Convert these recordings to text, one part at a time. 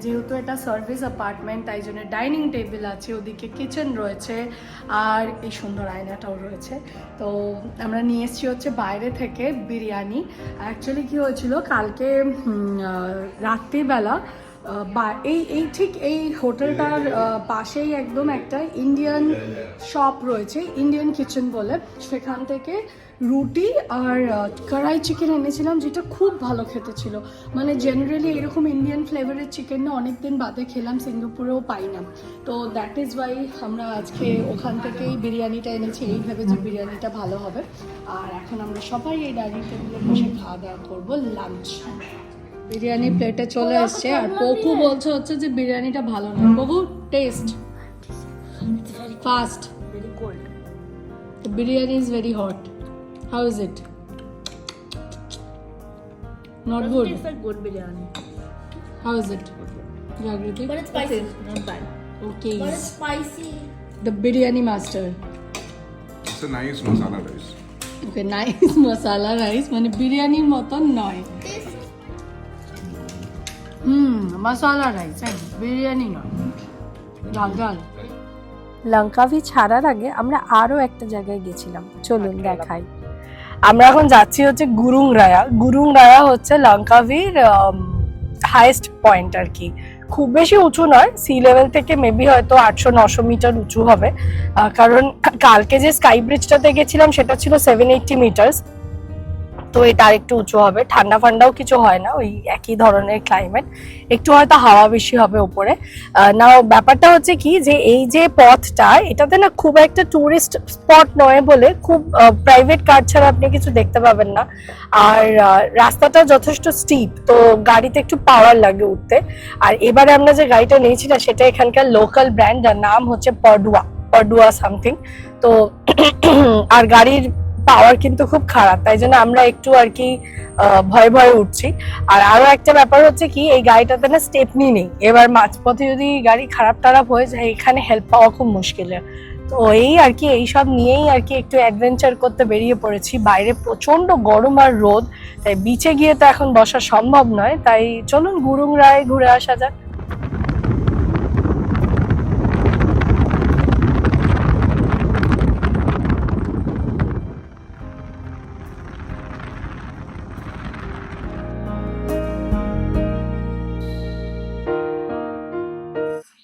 যেহেতু এটা service apartment তাই জন্য ডাইনিং টেবিল আছে, ওদিকে কিচেন রয়েছে আর এই সুন্দর আয়নাটাও রয়েছে। তো আমরা নিয়ে এসেছি হচ্ছে বাইরে থেকে বিরিয়ানি। অ্যাকচুয়ালি কী হয়েছিল, কালকে রাত্রিবেলা এই ঠিক এই হোটেলটার পাশেই একদম একটা ইন্ডিয়ান শপ রয়েছে, ইন্ডিয়ান কিচেন বলে, সেখান থেকে রুটি আর কড়াই চিকেন এনেছিলাম, যেটা খুব ভালো খেতে ছিল। মানে জেনারেলি এরকম ইন্ডিয়ান ফ্লেভারের চিকেন না অনেক দিন বাদে খেলাম, সিঙ্গাপুরেও পাই না। তো দ্যাট ইজ ওয়াই আমরা আজকে ওখান থেকেই বিরিয়ানিটা এনেছি, এই ভেবে যে বিরিয়ানিটা ভালো হবে। আর এখন আমরা সবাই এই ডাইনিং টেবিলে বসে খাওয়া দাওয়া করবো লাঞ্চ। বিরিয়ানি প্লেটে চলে এসছে আর পকু বলছে হচ্ছে যে বিরিয়ানিটা ভালো না। পকু, taste fast, very cold. The biryani is very hot. How is it? Not good. It's like good biryani. How is it? Jagriti? But it's spicy. Not bad. Okay. But it's spicy. The biryani master. It's a nice masala rice. Okay, nice masala rice. মানে বিরিয়ানির মতন নয়। মশালা rice, biryani নয়, ডাল ডাল। লঙ্কাভি ছাড়ার আগে আমরা আরও একটা জায়গায় গেছিলাম, চলুন দেখাই। আমরা এখন যাচ্ছি হচ্ছে গুরুং রায়া। গুরুং রায়া হচ্ছে লঙ্কাভির হাইয়েস্ট পয়েন্ট আর কি। খুব বেশি উঁচু নয়, সি লেভেল থেকে মেবি হয়তো 800-900 মিটার উঁচু হবে, কারণ কালকে যে স্কাই ব্রিজটাতে গেছিলাম সেটা ছিল 780 মিটার্স, তো এটা আরেকটু উঁচু হবে। ঠান্ডা ফান্ডাও কিছু হয় না, ওই একই ধরনের ক্লাইমেট, একটু হয়তো হাওয়া বেশি হবে উপরে। না, ব্যাপারটা হচ্ছে কি যে এই যে পথটা, এটাতে না খুব একটা টুরিস্ট স্পট নয় বলে খুব প্রাইভেট কার ছাড়া আপনি কিছু দেখতে পাবেন না। আর রাস্তাটা যথেষ্ট স্টিপ, তো গাড়িতে একটু পাওয়ার লাগে উঠতে। আর এবারে আমরা যে গাড়িটা নিয়েছি না, সেটা এখানকার লোকাল ব্র্যান্ড, যার নাম হচ্ছে পডুয়া সামথিং। তো আর গাড়ির পাওয়ার কিন্তু খুব খারাপ, তাই জন্য আমরা একটু আর কি ভয়ে ভয়ে উঠছি। আর আরো একটা ব্যাপার হচ্ছে কি, এই গাড়িটাতে না স্টেপনি নেই। এবার মাঝপথে যদি গাড়ি খারাপ টারাপ হয়ে যায়, এখানে হেল্প পাওয়া খুব মুশকিল। তো এই আর কি, এইসব নিয়েই আর কি একটু অ্যাডভেঞ্চার করতে বেরিয়ে পড়েছি। বাইরে প্রচন্ড গরম আর রোদ, তাই বিচে গিয়ে তো এখন বসা সম্ভব নয়, তাই চলুন গুরুং রায় ঘুরে আসা যাক।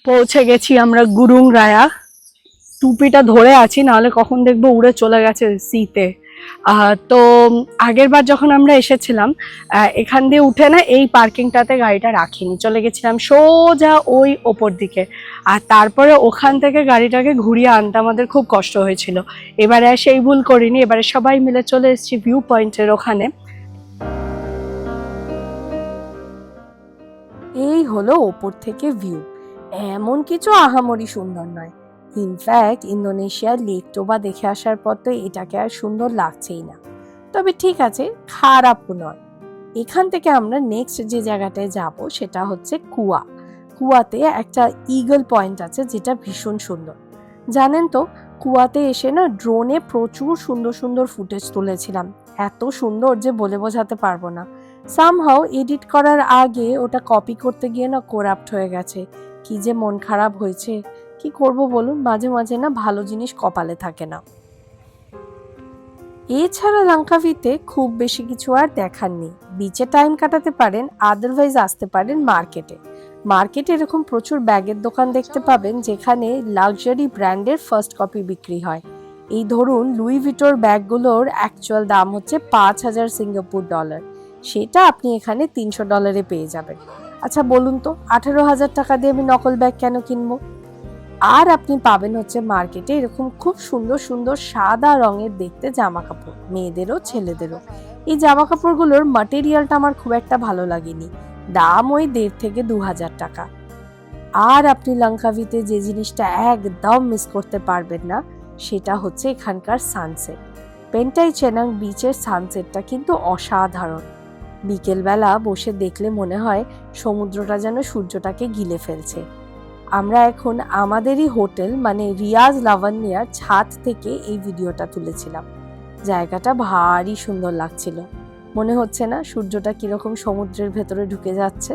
পৌঁছে গেছি আমরা গুরুং রায়া। টুপিটা ধরে আছি, নাহলে কখন দেখবো উড়ে চলে গেছে সিতে। তো আগের বার যখন আমরা এসেছিলাম, এখান দিয়ে উঠে না এই পার্কিংটাতে গাড়িটা রাখিনি, চলে গেছিলাম সোজা ওই ওপর দিকে। আর তারপরে ওখান থেকে গাড়িটাকে ঘুরিয়ে আনতে আমাদের খুব কষ্ট হয়েছিল। এবারে সেই ভুল করিনি, এবারে সবাই মিলে চলে এসেছি ভিউ পয়েন্টের ওখানে। এই হলো ওপর থেকে ভিউ, এমন কিছু আহামরি সুন্দর নয়। ইনফ্যাক্ট ইন্দোনেশিয়ার লেক টোবা দেখে আসার পর তো এটাকে আর সুন্দর লাগছেই না, তবে ঠিক আছে, খারাপও নয়। এখান থেকে আমরা নেক্সট যে জায়গাটায় যাব সেটা হচ্ছে কুয়া। কুয়াতে একটা ইগল পয়েন্ট আছে, যেটা ভীষণ সুন্দর। জানেন তো, কুয়াতে এসে না ড্রোনে প্রচুর সুন্দর সুন্দর ফুটেজ তুলেছিলাম, এত সুন্দর যে বলে বোঝাতে পারবো না। সামহাও এডিট করার আগে ওটা কপি করতে গিয়ে না করাপ্ট হয়ে গেছে। কি যে মন খারাপ হয়েছে, কি করব বলুন, মাঝে মাঝে না ভালো জিনিস কপালে থাকে না। এছাড়া লঙ্কাভিতে খুব বেশি কিছু আর দেখার নেই। বিচে টাইম কাটাতে পারেন, আদারওয়াইজ আসতে পারেন মার্কেটে। মার্কেটে এরকম প্রচুর ব্যাগের দোকান দেখতে পাবেন, যেখানে লাক্সারি ব্র্যান্ডের ফার্স্ট কপি বিক্রি হয়। এই ধরুন লুই ভিটোর ব্যাগগুলোর অ্যাকচুয়াল দাম হচ্ছে 5000 সিঙ্গাপুর ডলার, সেটা আপনি এখানে $300 পেয়ে যাবেন। আচ্ছা বলুন তো, 18,000 টাকা দিয়ে আমি নকল ব্যাগ কেন কিনবো? আর আপনি পাবেন হচ্ছে মার্কেটে এরকম খুব সুন্দর সুন্দর সাদা রঙের দেখতে জামা কাপড়, মেয়েদেরও ছেলেদেরও। এই জামা কাপড়গুলোর ম্যাটেরিয়ালটা আমার খুব একটা ভালো লাগেনি, দাম ওই 1,500 থেকে 2,000 টাকা। আর আপনি লঙ্কাভিতে যে জিনিসটা একদম মিস করতে পারবেন না সেটা হচ্ছে এখানকার সানসেট। পেন্টাই চেনাং বিচের সানসেটটা কিন্তু অসাধারণ। বিকেলবেলা বসে দেখলে মনে হয় সমুদ্রটা যেন সূর্যটাকে গিলে ফেলছে। আমরা এখন আমাদেরই হোটেল মানে রিয়াজ লাভানিয়ার ছাদ থেকে এই ভিডিওটা তুলেছিলাম। জায়গাটা ভারী সুন্দর লাগছিল, মনে হচ্ছে না সূর্যটা কিরকম সমুদ্রের ভেতরে ঢুকে যাচ্ছে।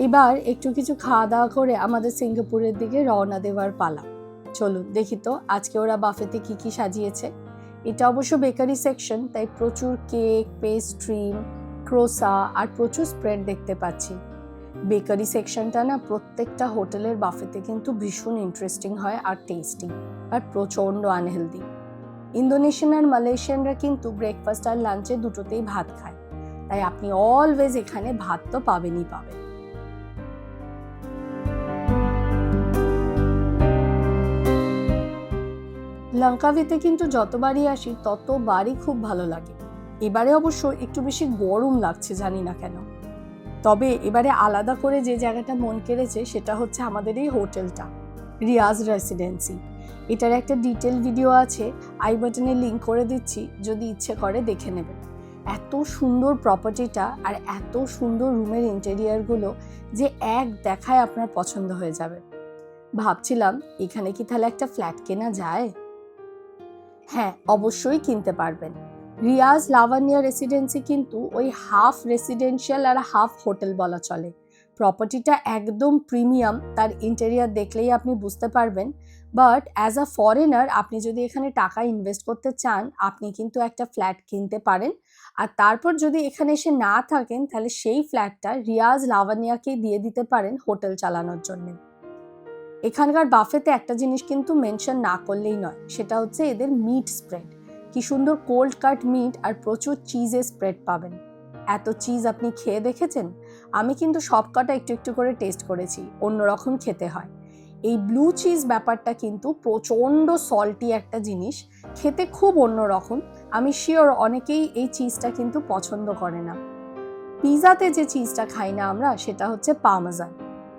এবার একটু কিছু খাওয়া দাওয়া করে আমাদের সিঙ্গাপুরের দিকে রওনা দেওয়ার পালা। চলুন দেখি তো আজকে ওরা বাফেতে কি কি সাজিয়েছে। এটা অবশ্য বেকারি সেকশন, তাই প্রচুর কেক, পেস্ট্রি, ক্রোসা আর প্রচুর স্প্রেড দেখতে পাচ্ছি। বেকারি সেকশনটা না প্রত্যেকটা হোটেলের বাফেতে কিন্তু ভীষণ ইন্টারেস্টিং হয় আর টেস্টি, আর প্রচণ্ড আনহেলদি। ইন্দোনেশিয়ান আর মালয়েশিয়ানরা কিন্তু ব্রেকফাস্ট আর লাঞ্চে দুটোতেই ভাত খায়, তাই আপনি অলওয়েজ এখানে ভাত তো পাবেনই পাবেন। লঙ্কাভিতে কিন্তু যতবারই আসি ততবারই খুব ভালো লাগে। এবারে অবশ্য একটু বেশি গরম লাগছে, জানি না কেন। তবে এবারে আলাদা করে যে জায়গাটা মন কেড়েছে সেটা হচ্ছে আমাদের এই হোটেলটা, রিয়াজ রেসিডেন্সি। এটার একটা ডিটেল ভিডিও আছে, আই বাটনে লিঙ্ক করে দিচ্ছি, যদি ইচ্ছে করে দেখে নেবেন। এত সুন্দর প্রপার্টিটা আর এত সুন্দর রুমের ইন্টেরিয়ারগুলো যে এক দেখায় আপনার পছন্দ হয়ে যাবে। ভাবছিলাম এখানে কি তাহলে একটা ফ্ল্যাট কেনা যায়? হ্যাঁ, অবশ্যই কিনতে পারবেন। রিয়াজ লাভানিয়া রেসিডেন্সি কিন্তু ওই হাফ রেসিডেন্সিয়াল আর হাফ হোটেল বলা চলে। প্রপার্টিটা একদম প্রিমিয়াম, তার ইন্টেরিয়ার দেখলেই আপনি বুঝতে পারবেন। বাট অ্যাজ আ ফরেনার আপনি যদি এখানে টাকা ইনভেস্ট করতে চান, আপনি কিন্তু একটা ফ্ল্যাট কিনতে পারেন। আর তারপর যদি এখানে এসে না থাকেন, তাহলে সেই ফ্ল্যাটটা রিয়াজ লাভানিয়াকে দিয়ে দিতে পারেন হোটেল চালানোর জন্য। এখানকার বাফেতে একটা জিনিস কিন্তু মেনশন না করলেই নয়, সেটা হচ্ছে এদের মিট স্প্রেড। কি সুন্দর কোল্ড কাট মিট আর প্রচুর চিজের স্প্রেড পাবেন। এত চিজ আপনি খেয়ে দেখেছেন? আমি কিন্তু সবকটা একটু একটু করে টেস্ট করেছি, অন্যরকম খেতে হয়। এই ব্লু চিজ ব্যাপারটা কিন্তু প্রচণ্ড সল্টি একটা জিনিস, খেতে খুব অন্যরকম। আমি শিওর অনেকেই এই চিজটা কিন্তু পছন্দ করে না। পিৎজাতে যে চিজটা খাই না আমরা, সেটা হচ্ছে পার্মেজান,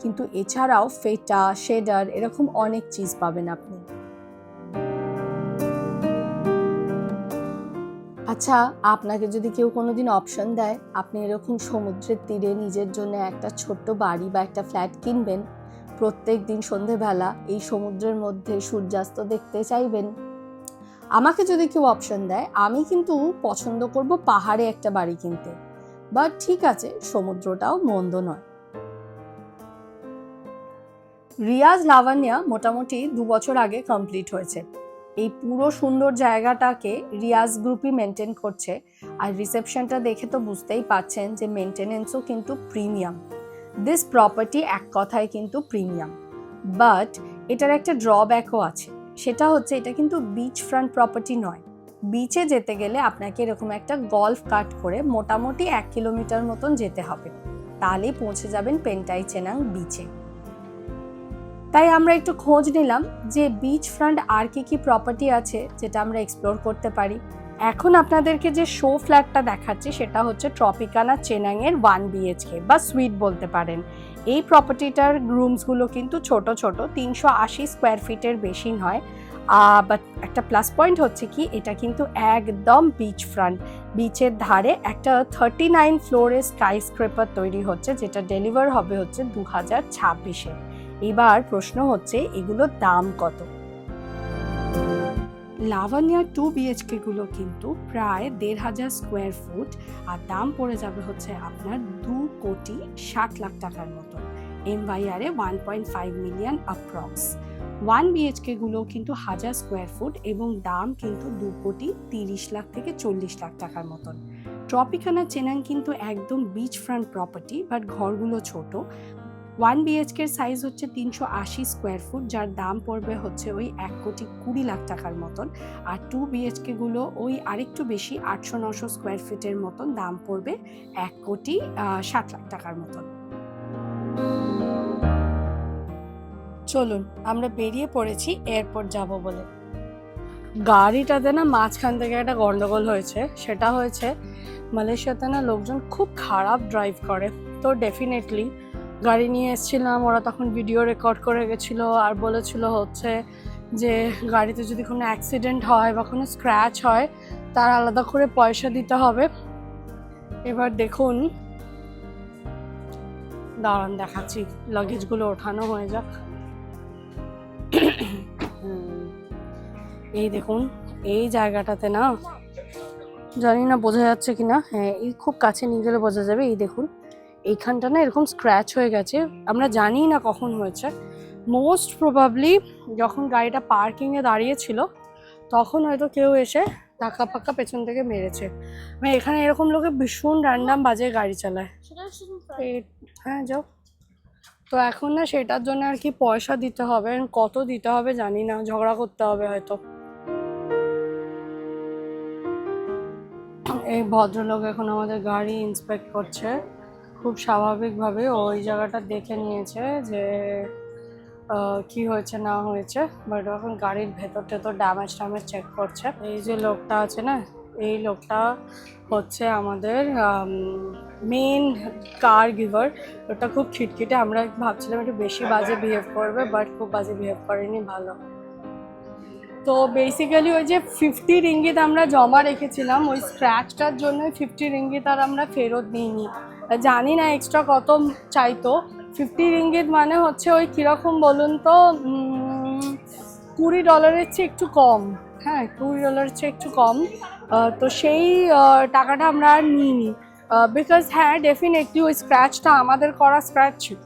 কিন্তু এছাড়াও ফেটা, শেডার এরকম অনেক চিজ পাবেন আপনি। আচ্ছা, আপনাকে যদি কেউ কোনোদিন অপশন দেয় আপনি এরকম সমুদ্রের তীরে নিজের জন্য একটা ছোট্ট বাড়ি বা একটা ফ্ল্যাট কিনবেন, প্রত্যেক দিন সন্ধেবেলা এই সমুদ্রের মধ্যে সূর্যাস্ত দেখতে চাইবেন, আমাকে যদি কেউ অপশন দেয় আমি কিন্তু পছন্দ করব পাহাড়ে একটা বাড়ি কিনতে। বাট ঠিক আছে, সমুদ্রটাও মন্দ নয়। রিয়াজ লাভানিয়া মোটামুটি 2 বছর আগে কমপ্লিট হয়েছে। এই পুরো সুন্দর জায়গাটাকে রিয়াজ গ্রুপই মেনটেন করছে, আর রিসেপশনটা দেখে তো বুঝতেই পাচ্ছেন যে মেনটেনেন্সও কিন্তু প্রিমিয়াম। দিস প্রপার্টি এক কথায় কিন্তু প্রিমিয়াম, বাট এটার একটা ড্রব্যাকও আছে, সেটা হচ্ছে এটা কিন্তু বিচ ফ্রন্ট প্রপার্টি নয়। বিচে যেতে গেলে আপনাকে এরকম একটা গলফ কার্ট করে মোটামুটি 1 কিলোমিটার মতন যেতে হবে, তাহলেই পৌঁছে যাবেন পেন্টাই চেনাং বিচে। তাই আমরা একটু খোঁজ নিলাম যে বিচ ফ্রন্ট আর কি প্রপার্টি আছে যেটা আমরা এক্সপ্লোর করতে পারি। এখন আপনাদেরকে যে শো ফ্ল্যাটটা দেখাচ্ছি সেটা হচ্ছে ট্রপিকানা চেনাংয়ের 1 BHK বা সুইট বলতে পারেন। এই প্রপার্টিটার রুমসগুলো কিন্তু ছোট ছোট, 380 স্কোয়ার ফিটের বেশি নয়। বাট একটা প্লাস পয়েন্ট হচ্ছে কি, এটা কিন্তু একদম বিচ ফ্রন্ট, বিচের ধারে একটা 39 ফ্লোরের স্কাই স্ক্রেপার তৈরি হচ্ছে, যেটা ডেলিভার হবে হচ্ছে 2026-এ। এবার প্রশ্ন হচ্ছে এগুলোর দাম কত। লাভানিয়া 2 BHK গুলো কিন্তু প্রায় 1,500 স্কোয়ার ফুট, আর দাম পড়ে যাবে হচ্ছে আপনার 2,60,00,000 টাকার মতো। MYR 1.5 million approx. 1 BHK গুলো কিন্তু 1000 স্কোয়ার ফুট এবং দাম কিন্তু 2,30,00,000 থেকে 40,00,000 টাকার মতন। ট্রপিকানা চেনাং কিন্তু একদম বিচ ফ্রন্ট প্রপার্টি, বাট ঘরগুলো ছোট। 1 BHK এর সাইজ হচ্ছে 380 স্কোয়ার ফুট, যার দাম পড়বে হচ্ছে ওই 1,20,00,000 টাকার মতন। আর 2 BHK গুলো ওই আরেকটু বেশি 800-900 স্কোয়ার ফিটের মতন, দাম পড়বে 1,60,00,000 টাকার মতন। চলুন আমরা বেরিয়ে পড়েছি এয়ারপোর্ট যাব বলে। গাড়িটাতে না মাঝখান থেকে একটা গন্ডগোল হয়েছে, সেটা হয়েছে মালয়েশিয়াতে না লোকজন খুব খারাপ ড্রাইভ করে। তো ডেফিনেটলি গাড়ি নিয়ে এসেছিলাম, ওরা তখন ভিডিও রেকর্ড করে গেছিলো আর বলেছিল হচ্ছে যে গাড়িতে যদি কোনো অ্যাক্সিডেন্ট হয় বা কোনো স্ক্র্যাচ হয় তার আলাদা করে পয়সা দিতে হবে। এবার দেখুন, দাঁড়ান দেখাচ্ছি, লাগেজগুলো ওঠানো হয়ে যাক। এই দেখুন, এই জায়গাটাতে না, জানি না বোঝা যাচ্ছে কিনা, হ্যাঁ এই খুব কাছে নিয়ে গেলে বোঝা যাবে। এই দেখুন এইখানটা না এরকম স্ক্র্যাচ হয়ে গেছে, আমরা জানি না কখন হয়েছে। মোস্ট প্রবাবলি যখন গাড়িটা পার্কিংয়ে দাঁড়িয়েছিল তখন হয়তো কেউ এসে ধাক্কা ফাক্কা পেছন থেকে মেরেছে। মানে এখানে এরকম লোকে ভীষণ র্যান্ডাম বাজে গাড়ি চালায়। হ্যাঁ যাও। তো এখন না সেটার জন্য আর কি পয়সা দিতে হবে, কত দিতে হবে জানি না, ঝগড়া করতে হবে হয়তো। এই ভদ্রলোক এখন আমাদের গাড়ি ইন্সপেক্ট করছে, খুব স্বাভাবিকভাবে ওই জায়গাটা দেখে নিয়েছে যে কি হয়েছে না হয়েছে, বাট এখন গাড়ির ভেতর টেতর ড্যামেজ চেক করছে। এই যে লোকটা আছে না, এই লোকটা হচ্ছে আমাদের মেন কার গিভার। ওটা খুব খিটখিটে, আমরা ভাবছিলাম একটু বেশি বাজে বিহেভ করবে, বাট খুব বাজে বিহেভ করেনি, ভালো। তো বেসিক্যালি ওই যে 50 রিঙ্গিত আমরা জমা রেখেছিলাম ওই স্ক্র্যাচটার জন্য, 50 রিঙ্গিত আর আমরা ফেরত নিইনি। জানি না এক্সট্রা কত চাইতো। 50 রিঙ্গিত মানে হচ্ছে ওই কীরকম বলুন তো, $20 চেয়ে একটু কম। হ্যাঁ, $20 চেয়ে একটু কম। তো সেই টাকাটা আমরা আর নিইনি, বিকজ হ্যাঁ ডেফিনেটলি ওই স্ক্র্যাচটা আমাদের করা স্ক্র্যাচ ছিল,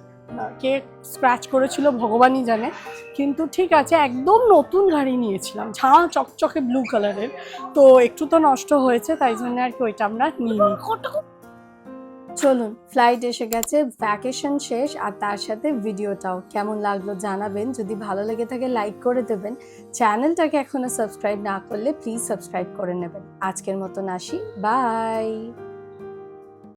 কে স্ক্র্যাচ করেছিল ভগবানই জানে। কিন্তু ঠিক আছে, একদম নতুন গাড়ি নিয়েছিলাম, ঝাঁ চকচকে ব্লু কালারের, তো একটু তো নষ্ট হয়েছে, তাই জন্য আর কি ওইটা আমরা নিইনি। চলুন, ফ্লাইট এসে গেছে, ভ্যাকেশন শেষ, আর তার সাথে ভিডিওটাও। কেমন লাগলো জানাবেন, যদি ভালো লেগে থাকে লাইক করে দেবেন। চ্যানেলটাকে এখনো সাবস্ক্রাইব না করলে প্লিজ সাবস্ক্রাইব করে নেবেন। আজকের মতন আসি, বাই।